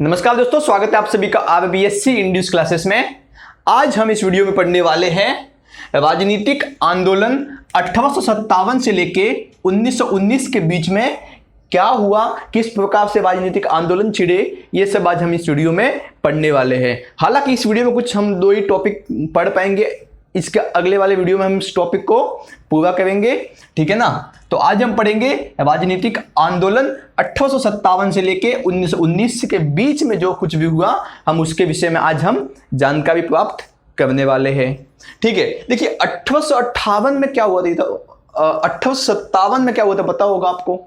नमस्कार दोस्तों, स्वागत है आप सभी का आरबीएससी इंड्यूस क्लासेस में। आज हम इस वीडियो में पढ़ने वाले हैं राजनीतिक आंदोलन 1857 से लेके 1919 के बीच में क्या हुआ, किस प्रकार से राजनीतिक आंदोलन छिड़े, ये सब आज हम इस वीडियो में पढ़ने वाले हैं। हालांकि इस वीडियो में कुछ हम दो ही टॉपिक पढ़ पाएंगे, इसके अगले वाले वीडियो में हम इस टॉपिक को पूरा करेंगे, ठीक है ना। तो आज हम पढ़ेंगे राजनीतिक आंदोलन 1857 से लेके 1919 के बीच में जो कुछ भी हुआ, हम उसके विषय में आज हम जानकारी प्राप्त करने वाले हैं, ठीक है। देखिए 1858 में क्या हुआ था, 1857 में क्या हुआ था पता होगा आपको।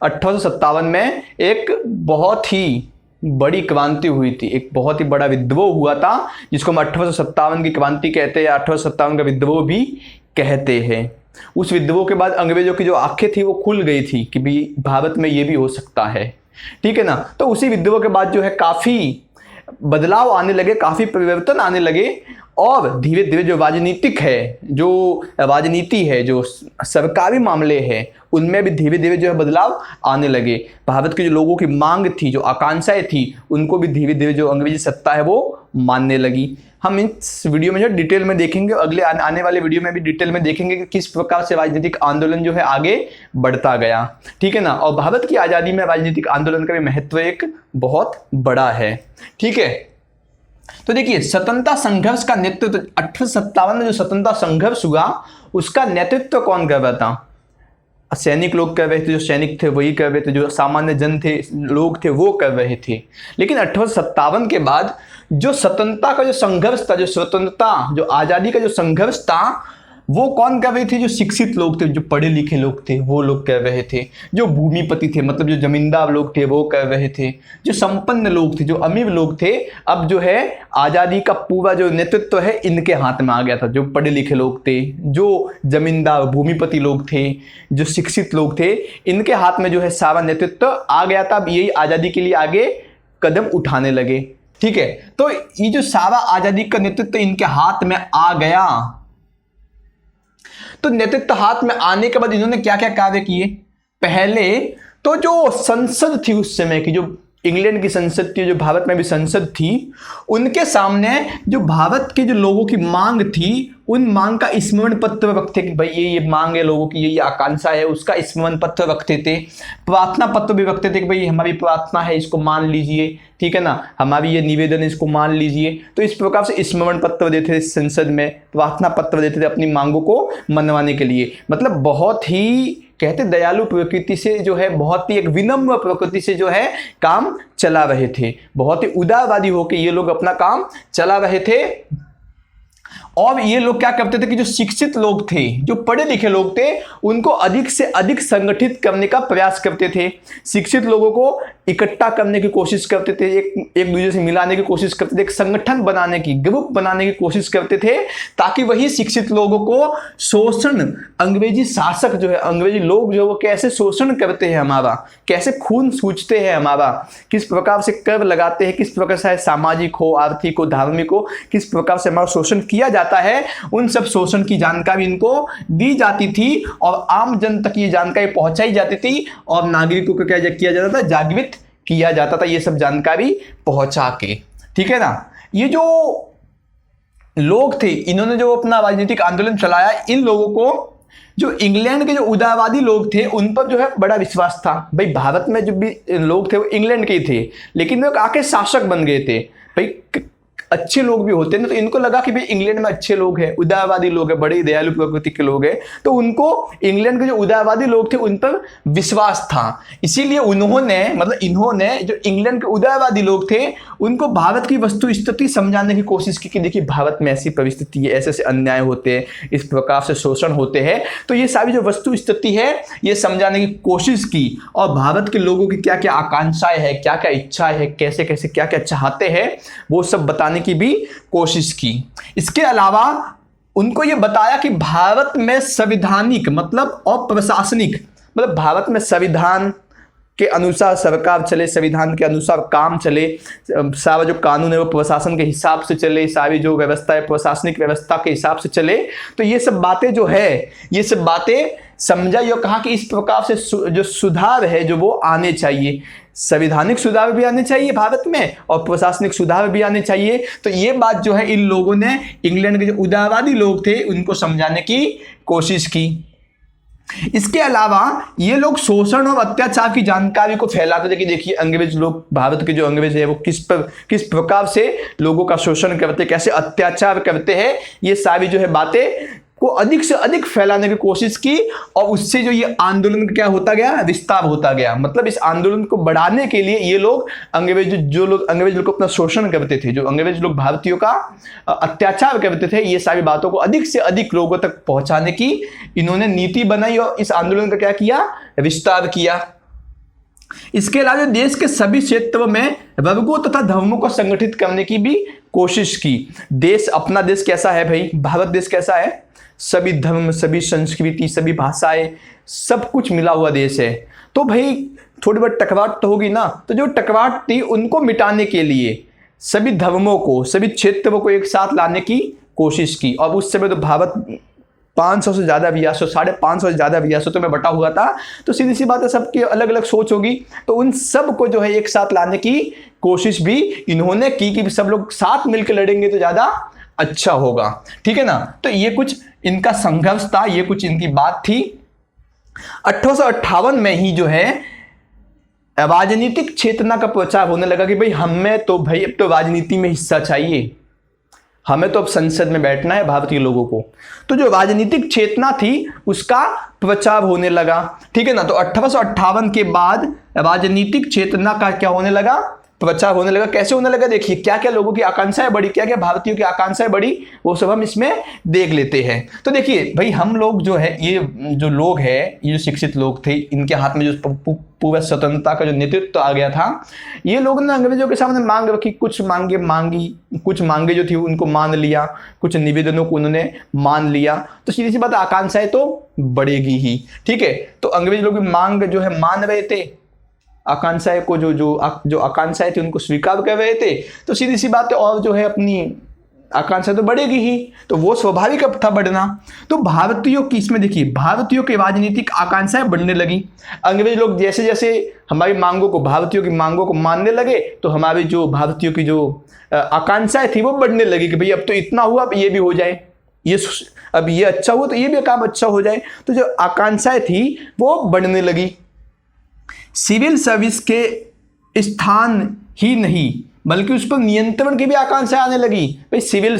1857 में एक बहुत ही बड़ी क्रांति हुई थी, एक बहुत ही बड़ा विद्रोह हुआ था, जिसको हम 1857 की क्रांति कहते हैं या 1857 का विद्रोह भी कहते हैं। उस विद्रोह के बाद अंग्रेजों की जो आंखें थी वो खुल गई थी कि भी भारत में ये भी हो सकता है, ठीक है ना। तो उसी विद्रोह के बाद जो है काफी बदलाव आने लगे, काफी परिवर्तन आने लगे और धीरे धीरे जो राजनीतिक है, जो राजनीति है, जो सरकारी मामले हैं, उनमें भी धीरे धीरे जो है बदलाव आने लगे। भारत के जो लोगों की मांग थी, जो आकांक्षाएं थी, उनको भी धीरे धीरे जो अंग्रेजी सत्ता है वो मानने लगी। हम इस वीडियो में जो डिटेल में देखेंगे, अगले आने वाले वीडियो में भी डिटेल में देखेंगे कि किस प्रकार से राजनीतिक आंदोलन जो है आगे बढ़ता गया, ठीक है ना। और भारत की आज़ादी में राजनीतिक आंदोलन का भी महत्व एक बहुत बड़ा है, ठीक है। तो देखिए स्वतंत्रता संघर्ष का नेतृत्व 1857 में जो स्वतंत्रता संघर्ष हुआ उसका नेतृत्व कौन कर रहा था? सैनिक लोग कर रहे थे, जो सैनिक थे वही कर रहे थे, जो सामान्य जन थे, लोग थे वो कर रहे थे। लेकिन 1857 के बाद जो स्वतंत्रता का जो संघर्ष था, जो स्वतंत्रता, जो आज़ादी का जो संघर्ष था, वो कौन कर रहे थे? जो शिक्षित लोग थे, जो पढ़े लिखे लोग थे वो लोग कर रहे थे। जो भूमिपति थे, मतलब जो जमींदार लोग थे वो कर रहे थे। जो संपन्न लोग थे, जो अमीर लोग थे, अब जो है आज़ादी का पूरा जो नेतृत्व है इनके हाथ में आ गया था। जो पढ़े लिखे लोग थे, जो जमींदार भूमिपति लोग थे, जो शिक्षित लोग थे, इनके हाथ में जो है सारा नेतृत्व आ गया था। अब यही आज़ादी के लिए आगे कदम उठाने लगे, ठीक है। तो ये जो सारा आज़ादी का नेतृत्व इनके हाथ में आ गया, तो नेतृत्व हाथ में आने के बाद इन्होंने क्या क्या कार्य किए? पहले तो जो संसद थी उस समय की, जो इंग्लैंड की संसद थी, जो भारत में भी संसद थी, उनके सामने जो भारत के जो लोगों की मांग थी, उन मांग का स्मरण पत्र रखते कि भाई ये मांग है लोगों की, ये आकांक्षा है, उसका स्मरण पत्र रखते थे। प्रार्थना पत्र भी रखते थे कि भाई हमारी प्रार्थना है, इसको मान लीजिए, ठीक है ना, हमारी ये निवेदन है, इसको मान लीजिए। तो इस प्रकार से स्मरण पत्र देते थे संसद में, प्रार्थना पत्र देते थे अपनी मांगों को मनवाने के लिए। मतलब बहुत ही कहते दयालु प्रकृति से जो है, बहुत ही एक विनम्र प्रकृति से जो है काम चला रहे थे। बहुत ही उदारवादी होकर ये लोग अपना काम चला रहे थे। और ये लोग क्या करते थे कि जो शिक्षित लोग थे, जो पढ़े लिखे लोग थे, उनको अधिक से अधिक संगठित करने का प्रयास करते थे। शिक्षित लोगों को इकट्ठा करने की कोशिश करते थे, एक दूसरे से मिलाने की कोशिश करते थे, एक संगठन बनाने की, ग्रुप बनाने की कोशिश करते थे, ताकि वही शिक्षित लोगों को शोषण, अंग्रेजी शासक जो है, अंग्रेजी लोग जो वो कैसे शोषण करते हैं हमारा, कैसे खून सूंचते हैं हमारा, किस प्रकार से कर लगाते हैं, किस प्रकार से सामाजिक हो, आर्थिक हो, धार्मिक हो, किस प्रकार से हमारा शोषण किया जाता है, उन सब शोषण की जानकारी इनको दी जाती थी और आम जन तक ये जानकारी पहुंचाई जाती थी और नागरिकों को क्या किया जाता था? जागृत किया जाता था ये सब जानकारी पहुंचा के, ठीक है ना। ये जो लोग थे, इन्होंने जो अपना राजनीतिक आंदोलन चलाया, इन लोगों को जो इंग्लैंड के जो उदारवादी लोग थे उन पर जो है बड़ा विश्वास था। भाई भारत में जो भी लोग थे वो इंग्लैंड के ही थे, लेकिन वो आके शासक बन गए थे। भाई अच्छे लोग भी होते हैं ना, तो इनको लगा कि भाई इंग्लैंड में अच्छे लोग हैं, उदारवादी लोग हैं, बड़े दयालु प्रकृति के लोग हैं, तो उनको इंग्लैंड के जो उदारवादी लोग थे उन पर विश्वास था। इसीलिए उन्होंने, मतलब इन्होंने, जो इंग्लैंड के उदारवादी लोग थे, उनको भारत की वस्तु स्थिति समझाने की कोशिश की कि देखिए भारत में ऐसी परिस्थिति है, ऐसे ऐसे अन्याय होते हैं, इस प्रकार से शोषण होते हैं, तो ये सारी जो वस्तु स्थिति है ये समझाने की कोशिश की और भारत के लोगों की क्या क्या आकांक्षाएं हैं, क्या क्या इच्छाएं हैं, कैसे कैसे क्या क्या चाहते हैं, वो सब बताने की भी कोशिश की। इसके अलावा उनको यह बताया कि भारत में संवैधानिक मतलब और प्रशासनिक, मतलब भारत में संविधान के अनुसार सरकार चले, संविधान के अनुसार काम चले, सारा जो कानून है वो प्रशासन के हिसाब से चले, सारी जो व्यवस्था है प्रशासनिक व्यवस्था के हिसाब से चले। तो ये सब बातें जो है, ये सब बातें समझा, ये कहा कि इस प्रकार से जो सुधार है जो वो आने चाहिए। संवैधानिक सुधार भी आने चाहिए भारत में और प्रशासनिक सुधार भी आने चाहिए। तो ये बात जो है इन लोगों ने, इंग्लैंड के जो उदारवादी लोग थे, उनको समझाने की कोशिश की। इसके अलावा ये लोग शोषण और अत्याचार की जानकारी को फैलाते थे कि देखिए अंग्रेज लोग, भारत के जो अंग्रेज है वो किस प्रकार से लोगों का शोषण करते, कैसे अत्याचार करते हैं, ये सारी जो है बातें को अधिक से अधिक फैलाने की कोशिश की। और उससे जो ये आंदोलन क्या होता गया, विस्तार होता गया। मतलब इस आंदोलन को बढ़ाने के लिए ये लोग अंग्रेज लोग को अपना शोषण करते थे, जो अंग्रेज लोग भारतीयों का अत्याचार करते थे, ये सारी बातों को अधिक से अधिक लोगों तक पहुंचाने की इन्होंने नीति बनाई और इस आंदोलन का क्या किया, विस्तार किया। इसके अलावा देश के सभी क्षेत्रों में वर्गों तथा धर्मों को संगठित करने की भी कोशिश की। देश, अपना देश कैसा है भाई, भारत देश कैसा है, सभी धर्म, सभी संस्कृति, सभी भाषाएं, सब कुछ मिला हुआ देश है। तो भाई थोड़ी बहुत टकराहट तो होगी ना, तो जो टकराहट थी उनको मिटाने के लिए सभी धर्मों को, सभी क्षेत्रों को एक साथ लाने की कोशिश की। और उस समय तो भारत 500 से ज़्यादा रियासत, 550 से ज़्यादा रियासतों में बटा हुआ था। तो सीधी सी बात है, सबकी अलग अलग सोच होगी, तो उन सब को जो है एक साथ लाने की कोशिश भी इन्होंने की कि सब लोग साथ मिलकर लड़ेंगे तो ज़्यादा अच्छा होगा। ठीक है ना। तो ये कुछ इनका संघर्ष था, ये कुछ इनकी बात थी। 1858 में ही जो है राजनीतिक चेतना का प्रचार होने लगा कि भाई हमें तो भाई अब तो राजनीति में हिस्सा चाहिए, हमें तो अब संसद में बैठना है भारतीय लोगों को। तो जो राजनीतिक चेतना थी उसका प्रचार होने लगा। ठीक है ना। तो 1858 के बाद राजनीतिक चेतना का क्या होने लगा, प्रचार होने लगा। कैसे होने लगा, देखिए क्या क्या लोगों की आकांक्षाएं बढ़ी, क्या क्या भारतीयों की आकांक्षाएं बढ़ी, वो सब हम इसमें देख लेते हैं। तो देखिए भाई हम लोग जो है, ये जो लोग हैं, ये जो शिक्षित लोग थे, इनके हाथ में जो पूरा स्वतंत्रता का जो नेतृत्व आ गया था, ये लोग ने अंग्रेजों के सामने मांग रखी, कुछ मांगे जो थी उनको मान लिया, कुछ निवेदनों को उन्होंने मान लिया। तो सीधी सी बात, आकांक्षाएं तो बढ़ेगी ही। ठीक है। तो अंग्रेज लोग मांग जो है मान रहे थे, आकांक्षाएं को जो आकांक्षाएं थी उनको स्वीकार कर रहे थे। तो सीधी सी बात है, और जो है अपनी आकांक्षा तो बढ़ेगी ही, तो वो स्वाभाविक अब था बढ़ना। तो भारतीयों की, इसमें देखिए भारतीयों की राजनीतिक आकांक्षाएं बढ़ने लगी। अंग्रेज लोग जैसे जैसे हमारी मांगों को, भारतीयों की मांगों को मानने लगे, तो हमारी जो भारतीयों की जो आकांक्षाएं थी वो बढ़ने लगी कि भाई अब तो इतना हुआ, अब ये भी हो जाए, अब ये अच्छा हुआ तो ये भी काम अच्छा हो जाए। तो जो आकांक्षाएं थी वो बढ़ने लगी। सिविल सर्विस के स्थान ही नहीं बल्कि उस पर नियंत्रण की भी आकांक्षा आने लगी। भाई सिविल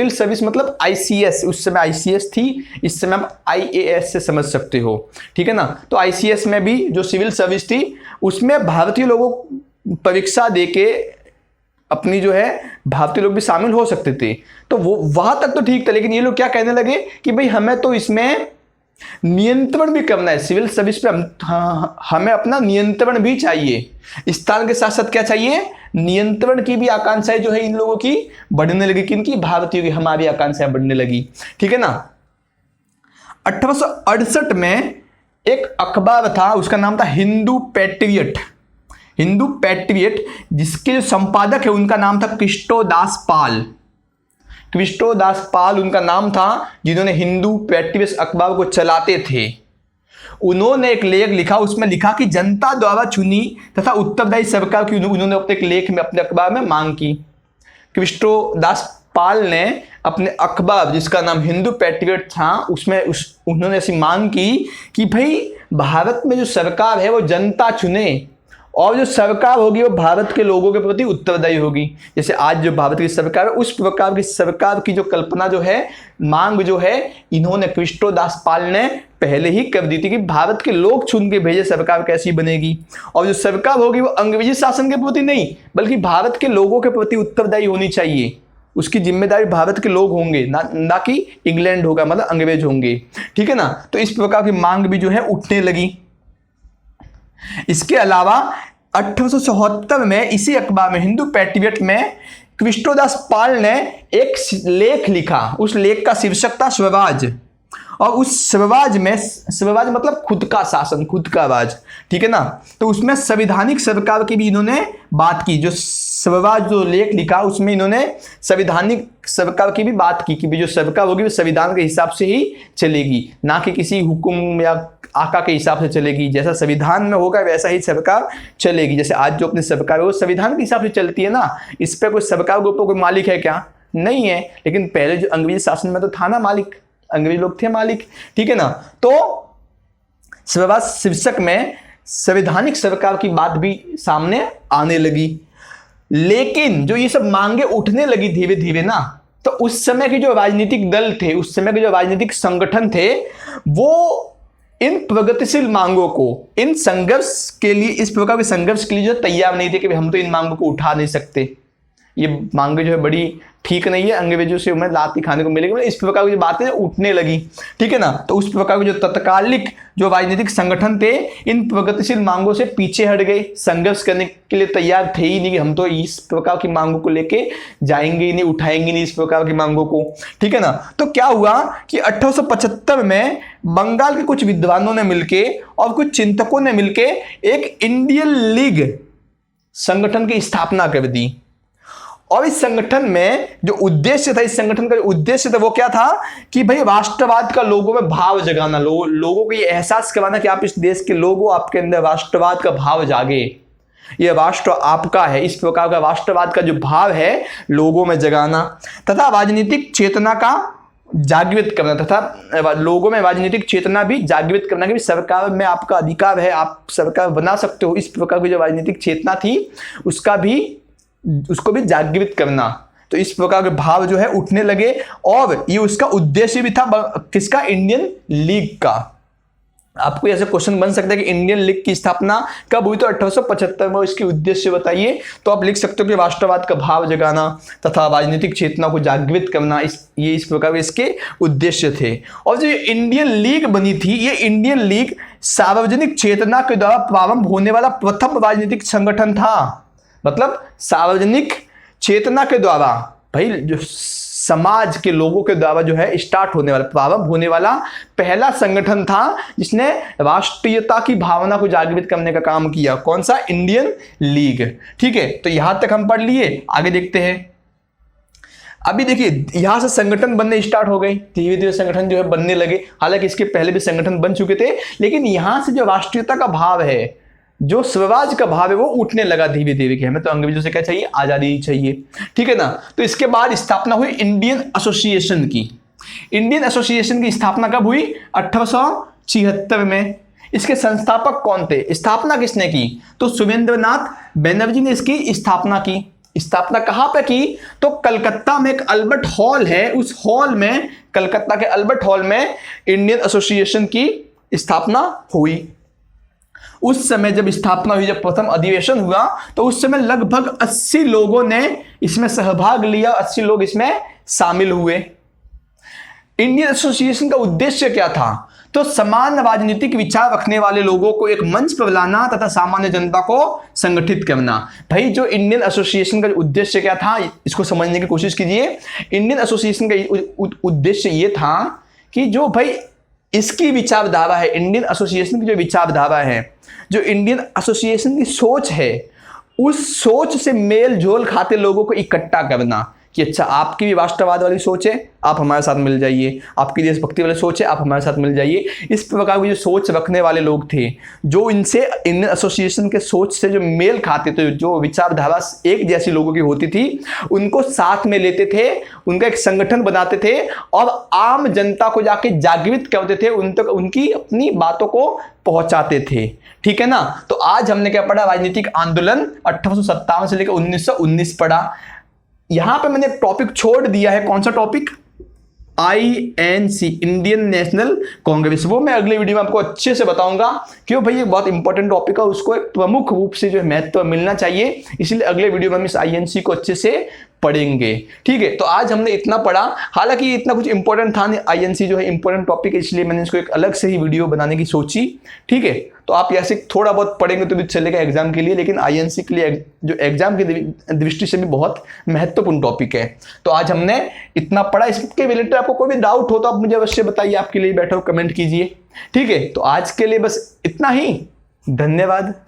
सर्विस मतलब आईसीएस, उस समय आईसीएस थी, इस समय आप आईएएस से समझ सकते हो। ठीक है ना। तो आईसीएस में भी जो सिविल सर्विस थी उसमें भारतीय लोगों परीक्षा देके अपनी जो है भारतीय लोग भी शामिल हो सकते थे। तो वो वहां तक तो ठीक था, लेकिन ये लोग क्या कहने लगे कि भाई हमें तो इसमें नियंत्रण भी करना है, सिविल सर्विस पे हमें अपना नियंत्रण भी चाहिए। स्थान के साथ साथ क्या चाहिए, नियंत्रण की भी आकांक्षाएं जो है इन लोगों की बढ़ने लगी। किनकी, भारतीयों की, हमारी आकांक्षाएं बढ़ने लगी। ठीक है ना। 1868 में एक अखबार था, उसका नाम था हिंदू पैट्रियट, जिसके जो संपादक है उनका नाम था कृष्णोदास पाल उनका नाम था, जिन्होंने हिंदू पैट्रियट अखबार को चलाते थे। उन्होंने एक लेख लिखा, उसमें लिखा कि जनता द्वारा चुनी तथा उत्तरदायी सरकार की उन्होंने अपने एक लेख में, अपने अखबार में मांग की। कृष्णोदास पाल ने अपने अखबार जिसका नाम हिंदू पैट्रियट था उसमें उन्होंने ऐसी मांग की कि भाई भारत में जो सरकार है वो जनता चुने, और जो सरकार होगी वो भारत के लोगों के प्रति उत्तरदायी होगी। जैसे आज जो भारत की सरकार है उस प्रकार की सरकार की जो कल्पना जो है, मांग जो है, इन्होंने कृष्णोदास पाल ने पहले ही कर दी थी कि भारत के लोग चुन के भेजे सरकार कैसी बनेगी, और जो सरकार होगी वो अंग्रेजी शासन के प्रति नहीं बल्कि भारत के लोगों के प्रति उत्तरदायी होनी चाहिए। उसकी जिम्मेदारी भारत के लोग होंगे, ना कि इंग्लैंड होगा, मतलब अंग्रेज होंगे। ठीक है ना। तो इस प्रकार की मांग भी जो है उठने लगी। इसके अलावा 1874 में इसी अखबार में, हिंदू पैट्रियट में, कृष्णोदास पाल ने एक लेख लिखा। उस लेख का शीर्षक था स्वराज, और उस स्वराज में, स्वराज मतलब खुद का शासन, खुद का राज। ठीक है ना। तो उसमें संवैधानिक सरकार की भी इन्होंने बात की। जो स्वराज जो लेख लिखा उसमें इन्होंने संविधानिक सरकार की भी बात की कि जो सरकार होगी वो संविधान के हिसाब से ही चलेगी, ना कि किसी हुक्म या आका के हिसाब से चलेगी। जैसा संविधान में होगा वैसा ही सरकार चलेगी। जैसे आज जो अपनी सरकार है वो संविधान के हिसाब से चलती है ना, इस पर कोई सरकार के ऊपर कोई मालिक है क्या? नहीं है। लेकिन पहले जो अंग्रेजी शासन में तो था ना मालिक, अंग्रेजी लोग थे मालिक, ठीक है ना। तो स्वराज शीर्षक में संवैधानिक सरकार की बात भी सामने आने लगी। लेकिन जो ये सब मांगे उठने लगी धीरे धीरे ना, तो उस समय के जो राजनीतिक दल थे, उस समय के जो राजनीतिक संगठन थे, वो इन प्रगतिशील मांगों को, इन संघर्ष के लिए, इस प्रकार के संघर्ष के लिए जो तैयार नहीं थे कि हम तो इन मांगों को उठा नहीं सकते, ये मांगे जो है बड़ी ठीक नहीं है, अंग्रेजों से हमें लात खाने को मिलेगी, इस प्रकार की बातें उठने लगी, ठीक है ना। तो उस प्रकार के जो तत्कालिक जो राजनीतिक संगठन थे इन प्रगतिशील मांगों से पीछे हट गए, संघर्ष करने के लिए तैयार थे ही नहीं कि हम तो इस प्रकार की मांगों को लेके जाएंगे ही नहीं, उठाएंगे नहीं इस प्रकार की मांगों को, ठीक है ना। तो क्या हुआ कि 1875 में बंगाल के कुछ विद्वानों ने मिलके और कुछ चिंतकों ने मिलके एक इंडियन लीग संगठन की स्थापना कर दी। और इस संगठन में जो उद्देश्य था, इस संगठन का जो उद्देश्य था वो क्या था कि भाई राष्ट्रवाद का लोगों में भाव जगाना, लोगों को ये एहसास करवाना कि आप इस देश के लोग हो, आपके अंदर राष्ट्रवाद का भाव जागे, ये राष्ट्र आपका है, इस प्रकार का राष्ट्रवाद का जो भाव है लोगों में जगाना, तथा राजनीतिक चेतना का जागृत करना, तथा लोगों में राजनीतिक चेतना भी जागृत करना कि सरकार में आपका अधिकार है, आप सरकार बना सकते हो, इस प्रकार की जो राजनीतिक चेतना थी उसको भी जागृत करना। तो इस प्रकार के भाव जो है उठने लगे और ये उसका उद्देश्य भी था किसका? इंडियन लीग का। आपको ऐसे क्वेश्चन बन सकता है कि इंडियन लीग की स्थापना कब हुई? तो 1875 में। इसके उद्देश्य बताइए, तो आप लिख सकते हो कि राष्ट्रवाद का भाव जगाना तथा राजनीतिक चेतना को जागृत करना, इस प्रकार के इसके उद्देश्य थे। और जो इंडियन लीग बनी थी, ये इंडियन लीग सार्वजनिक चेतना के द्वारा प्रारंभ होने वाला प्रथम राजनीतिक संगठन था। मतलब सार्वजनिक चेतना के द्वारा, भाई जो समाज के लोगों के द्वारा जो है स्टार्ट होने वाला, प्रारंभ होने वाला पहला संगठन था जिसने राष्ट्रीयता की भावना को जागृत करने का काम किया। कौन सा? इंडियन लीग, ठीक है। तो यहां तक हम पढ़ लिए, आगे देखते हैं। अभी देखिए यहां से संगठन बनने स्टार्ट हो गए, धीरे धीरे संगठन जो है बनने लगे। हालांकि इसके पहले भी संगठन बन चुके थे, लेकिन यहां से जो राष्ट्रीयता का भाव है, जो स्वराज का भाव है, वो उठने लगा धीरे धीरे कि हमें तो अंग्रेजों से क्या चाहिए? आजादी चाहिए, ठीक है ना। तो इसके बाद स्थापना हुई इंडियन एसोसिएशन की। इंडियन एसोसिएशन की स्थापना कब हुई? 1876 में। इसके संस्थापक कौन थे? स्थापना किसने की? तो सुरेंद्रनाथ बैनर्जी ने इसकी स्थापना की। स्थापना कहां पे की? तो कलकत्ता में एक अल्बर्ट हॉल है, उस हॉल में, कलकत्ता के अल्बर्ट हॉल में इंडियन एसोसिएशन की स्थापना हुई। उस समय जब स्थापना हुई, जब प्रथम अधिवेशन हुआ, तो उस समय लगभग 80 लोगों ने इसमें सहभाग लिया, 80 लोग इसमें शामिल हुए। इंडियन एसोसिएशन का उद्देश्य क्या था? तो समान राजनीतिक विचार रखने वाले लोगों को एक मंच पर लाना तथा सामान्य जनता को संगठित करना। भाई जो इंडियन एसोसिएशन का उद्देश्य क्या था, इसको समझने की कोशिश कीजिए। इंडियन एसोसिएशन का उद्देश्य ये था कि जो भाई इसकी विचारधारा है, इंडियन एसोसिएशन की जो विचारधारा है, जो इंडियन एसोसिएशन की सोच है, उस सोच से मेल जोल खाते लोगों को इकट्ठा करना कि अच्छा आपकी भी राष्ट्रवाद वाली सोच है, आप हमारे साथ मिल जाइए, आपकी देशभक्ति वाली सोच है, आप हमारे साथ मिल जाइए। इस प्रकार की जो सोच रखने वाले लोग थे, जो इनसे इंडियन एसोसिएशन के सोच से जो मेल खाते थे, जो विचारधारा एक जैसी लोगों की होती थी, उनको साथ में लेते थे, उनका एक संगठन बनाते थे और आम जनता को जाके जागृत करते थे, उन तक उनकी अपनी बातों को पहुंचाते थे, ठीक है ना। तो आज हमने क्या पढ़ा? राजनीतिक आंदोलन 1857 से लेकर 1919 पढ़ा। यहां पे मैंने टॉपिक छोड़ दिया है, कौन सा topic? INC, Indian national Congress. वो मैं अगले वीडियो में आपको अच्छे से बताऊंगा, क्यों भाई ये बहुत इंपॉर्टेंट टॉपिक है, उसको एक प्रमुख रूप से जो है महत्व मिलना चाहिए, इसलिए अगले वीडियो में हम इस INC को अच्छे से पढ़ेंगे, ठीक है। तो आज हमने इतना पढ़ा, हालांकि इतना कुछ इंपॉर्टेंट था नहीं, INC जो है इंपॉर्टेंट टॉपिक है, इसलिए मैंने इसको एक अलग से ही वीडियो बनाने की सोची, ठीक है। तो आप ऐसे थोड़ा बहुत पढ़ेंगे तो भी चलेगा एग्जाम के लिए, लेकिन INC के लिए जो एग्जाम की दृष्टि से भी बहुत महत्वपूर्ण टॉपिक है। तो आज हमने इतना पढ़ा। इसके रिलेटेड आपको कोई भी डाउट हो तो आप मुझे अवश्य बताइए, आपके लिए बैठा हो कमेंट कीजिए, ठीक है। तो आज के लिए बस इतना ही, धन्यवाद।